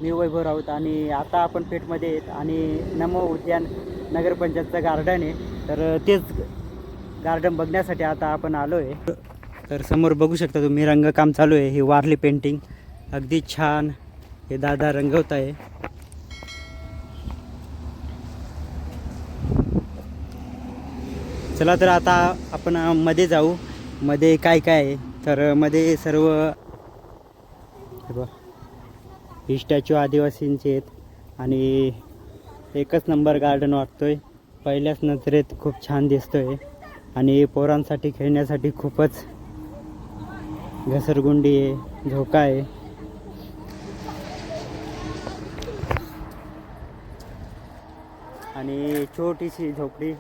मी वैभव राऊत आणि आता आपण पेठमध्ये आहेत आणि नमो उद्यान नगरपंचायतचं गार्डन आहे. तर तेच गार्डन बघण्यासाठी आता आपण आलो आहे. तर समोर बघू शकता तुम्ही रंगकाम चालू आहे. ही वारली पेंटिंग अगदी छान हे दादा रंगवत आहे. चला तर आता आपण मध्ये जाऊ. मध्ये काय काय आहे तर मध्ये सर्व ही स्टॅच्यू आदिवासींचे आहेत आणि एकच नंबर गार्डन वाटतोय. पहिल्याच नजरेत खूप छान दिसतोय आणि पोरांसाठी खेळण्यासाठी खूपच घसरगुंडी आहे, झोका आहे. आणि छोटीशी झोपडी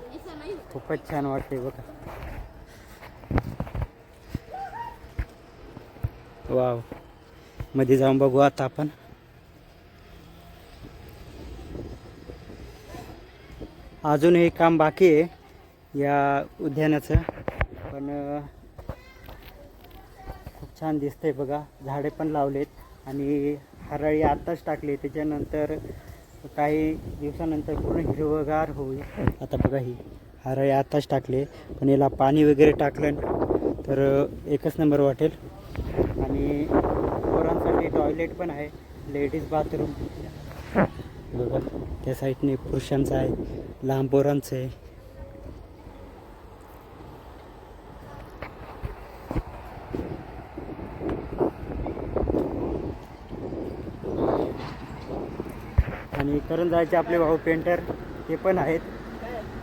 खूपच छान वाटते बघा. वाव, मध्ये जाऊन बघू आता आपण. अजून हे काम बाकी आहे या उद्यानाचं, पण खूप छान दिसतंय बघा. झाडे पण लावलेत आणि हराळी आत्ताच टाकली, त्याच्यानंतर काही दिवसानंतर पूर्ण हिरवगार होईल. आता बघा ही हराळी आत्ताच टाकले, पण याला पाणी वगैरे टाकलं तर एकच नंबर वाटेल. आणि पोरांसाठी टॉयलेट पण आहे, लेडीज बाथरूम बघा. त्या साईडने पुरुषांचं आहे, लहान पोरांचं आहे. आणि करंजाचे आपले भाऊ पेंटर ते पण आहेत,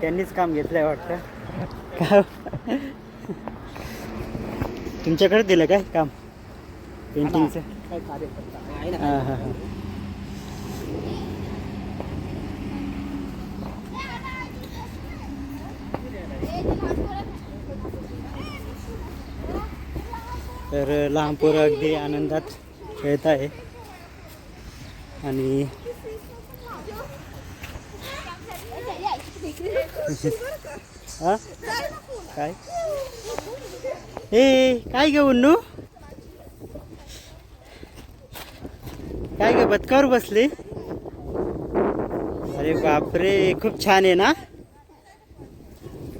त्यांनीच काम घेतलं आहे वाटतं. का तुमच्याकडे दिलं काय काम पेंटिंगचं? हां हां हां. तर लहान पोरं अगदी आनंदात खेळत आहे. आणि हां काय ए काय ग उन्नू, काय ग बदकावर बसले? अरे बापरे, खूप छान आहे ना.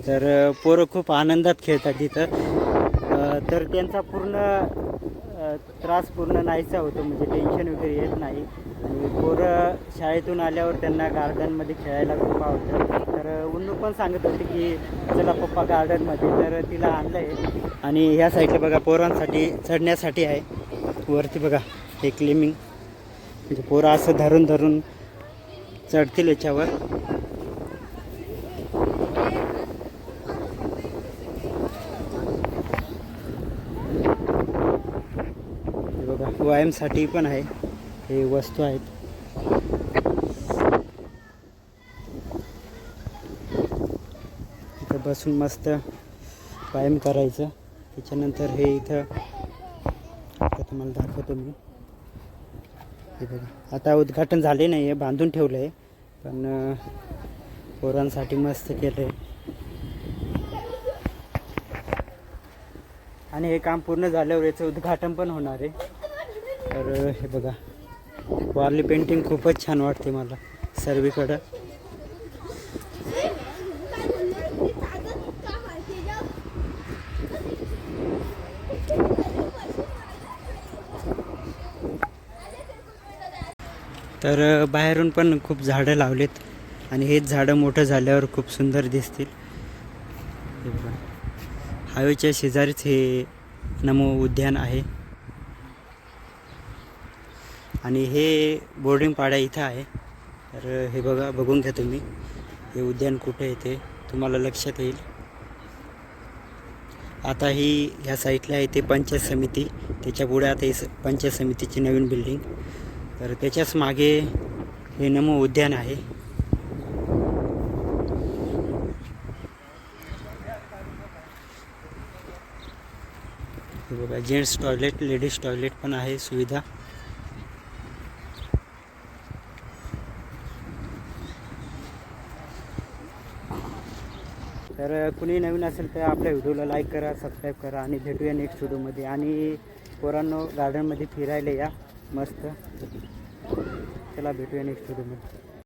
तर पोरं खूप आनंदात खेळतात तिथं. तर त्यांचा पूर्ण त्रास पूर्ण नाहीसा होतो, म्हणजे टेन्शन वगैरे येत नाही. आणि पोरं शाळेतून आल्यावर त्यांना गार्डनमध्ये खेळायला खूप आवडतं. तर उन्नू पण सांगत होती की चला पप्पा गार्डनमध्ये, तर तिला आणलं आहे. आणि ह्या साईडला बघा पोरांसाठी चढण्यासाठी आहे. वरती बघा हे क्लिमिंग, म्हणजे पोरं असं धरून धरून चढतील याच्यावर. बघा व्यायामसाठी पण आहे, हे वस्तू आहेत. इथं बसून मस्त व्यायाम करायचं. त्याच्यानंतर हे इथं आता तुम्हाला दाखवतो मी. हे बघा आता उद्घाटन झाले नाही आहे, बांधून ठेवलं आहे, पण पोरांसाठी मस्त केलं आहे. आणि हे काम पूर्ण झाल्यावर याचं उद्घाटन पण होणार आहे. तर हे बघा वारली पेंटिंग खूपच छान वाटते मला सर्वीकडं. तर बाहेरून पण खूप झाडं लावलेत आणि हेच झाडं मोठं झाल्यावर खूप सुंदर दिसतील. हे बघा हायवेच्या शेजारीच हे नमो उद्यान आहे. आणि हे बोर्डिंग पाडा इथं आहे. तर हे बघा, बघून घ्या तुम्ही हे उद्यान कुठे आहे ते तुम्हाला लक्षात येईल. आता ही ह्या साईडला आहे ते पंचायत समिती, त्याच्या पुढे आता ही पंचायत समितीची नवीन बिल्डिंग. तर त्याच्याच मागे हे नमो उद्यान आहे. हे बघा जेंट्स टॉयलेट, लेडीज टॉयलेट पण आहे सुविधा. तर कुणी नवीन असेल तर आपल्या व्हिडिओला लाईक करा, सबस्क्राईब करा आणि भेटूया नेक्स्ट व्हिडिओमध्ये. आणि पोरांनो गार्डनमध्ये फिरायला या मस्त. चला भेटूया नेक्स्ट व्हिडिओमध्ये.